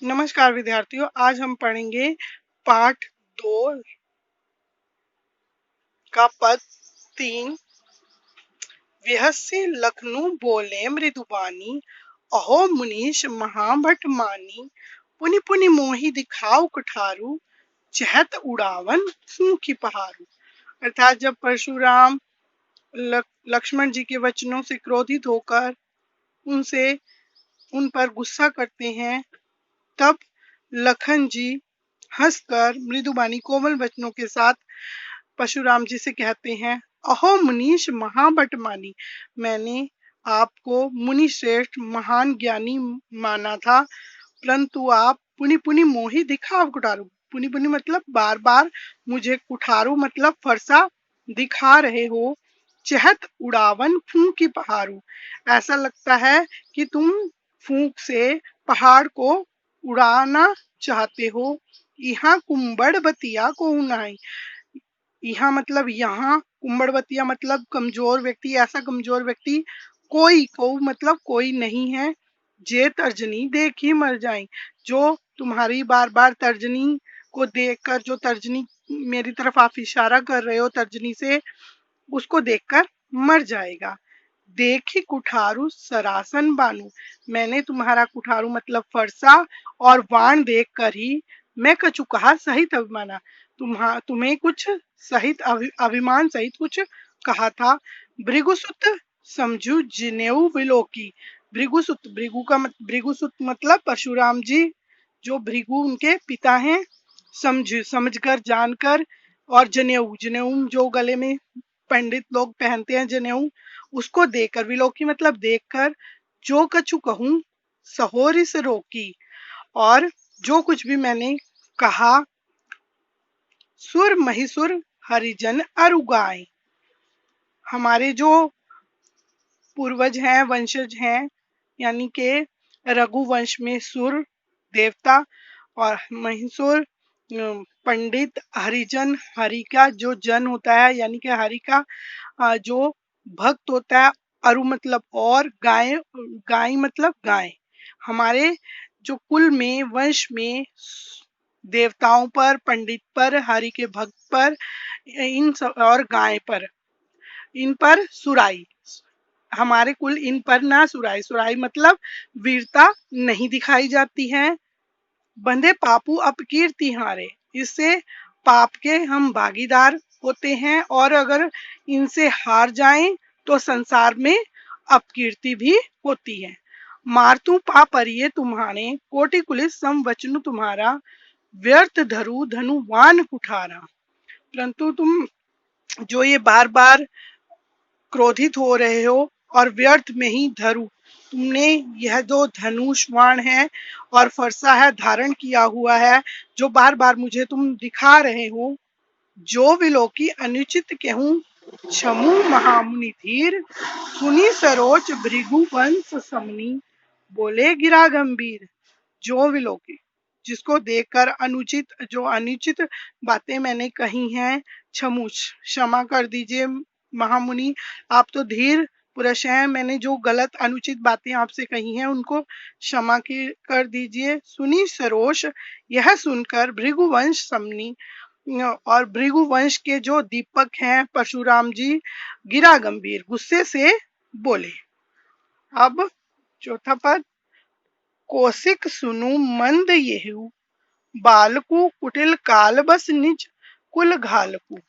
नमस्कार विद्यार्थियों, आज हम पढ़ेंगे पाठ 2 का पद 3। विहस्य लखनऊ बोले मृदुबानी, अहो मुनीश महाभट मानी। पुनि पुनि मोहि दिखाओ कुठारू, चहत उड़ावन फूंकी पहारू। अर्थात जब परशुराम लक्ष्मण जी के वचनों से क्रोधित होकर उन पर गुस्सा करते हैं, तब लखन जी हंसकर मृदुबानी कोमल वचनों के साथ परशुराम जी से कहते हैं, अहो मुनीश महाबट मानी, मैंने आपको मुनि श्रेष्ठ महान ज्ञानी माना था, परंतु आप पुनि पुनि मोहि दिखाव कुठारू। पुनि पुनि मतलब बार बार मुझे कुठारू मतलब फरसा दिखा रहे हो। चहत उड़ावन फूंक की पहाड़ू, ऐसा लगता है कि तुम फूंक से पहाड़ को उड़ाना चाहते हो। यहाँ कुंबड़ बतिया को नहीं, यहाँ मतलब यहाँ, कुंबड़वतिया मतलब कमजोर व्यक्ति, ऐसा कमजोर व्यक्ति कोई को मतलब कोई नहीं है। जे तर्जनी देख ही मर जाए, जो तुम्हारी बार बार तर्जनी को देखकर, जो तर्जनी मेरी तरफ आप इशारा कर रहे हो तर्जनी से, उसको देखकर मर जाएगा। देखी कुठारू सरासन बानू, मैंने तुम्हारा कुठारू मतलब फरसा और वाण देखकर ही मैं कचुकहा सहित अभिमाना, तुम्हें कुछ सहित अभिमान सहित कुछ कहा था। भृगुसुत समझू जिनेऊ विलोकी, भृगुसुत, भृगुसुत मतलब परशुराम जी, जो भृगु उनके पिता हैं, समझकर जानकर, और जनेऊ, जनेऊ जो गले में पंडित लोग पहनते हैं जनेऊ, उसको देखकर, विलोकी मतलब देखकर, जो कछु कहूं सहोरी से रोकी, और जो कुछ भी मैंने कहा सुर महिसुर हरिजन अरुगाए। हमारे जो पूर्वज हैं, वंशज हैं, यानी के रघुवंश में सुर देवता और महिसुर पंडित, हरिजन हरि का जो जन होता है, यानी कि हरि का जो भक्त होता है। अरु मतलब और, गाय, गाय मतलब गाय। हमारे जो कुल में, वंश में देवताओं पर, पंडित पर, हरि के भक्त पर, इन सब और गाय पर, इन पर सुराई, हमारे कुल इन पर ना सुराई, सुराई मतलब वीरता नहीं दिखाई जाती है। बंधे पापू अपकीर्ति हारे, इससे पाप के हम भागीदार होते हैं, और अगर इनसे हार जाएं तो संसार में अपकीर्ति भी होती है। मारतू पापरिये तुम्हारे, कोटि कुलिस सम वचनु तुम्हारा, व्यर्थ धरु धनुवान कुठारा। परंतु तुम जो ये बार बार क्रोधित हो रहे हो और व्यर्थ में ही धरु, तुमने यह जो धनुष्वाण है और फरसा है धारण किया हुआ है, जो बार बार मुझे तुम दिखा रहे हो, जो विलोकी अनुचित कहूं क्षमु महामुनि धीर, सुनी सरोच भृगु वंश समनी, बोले गिरा गंभीर। जो विलोकी, जिसको देखकर अनुचित, जो अनुचित बातें मैंने कही हैं, क्षमु क्षमा कर दीजिए महामुनि, आप तो धीर पुरुष हैं, मैंने जो गलत अनुचित बातें आपसे कही हैं उनको क्षमा कर दीजिए। सुनी सरोष, यह सुनकर भृगुवंश समनी, और भृगुवंश के जो दीपक हैं परशुराम जी, गिरा गंभीर, गुस्से से बोले। अब चौथा पद, कौशिक सुनु मंद येहु, बालकु कुटिल काल बस निज कुल घालकु।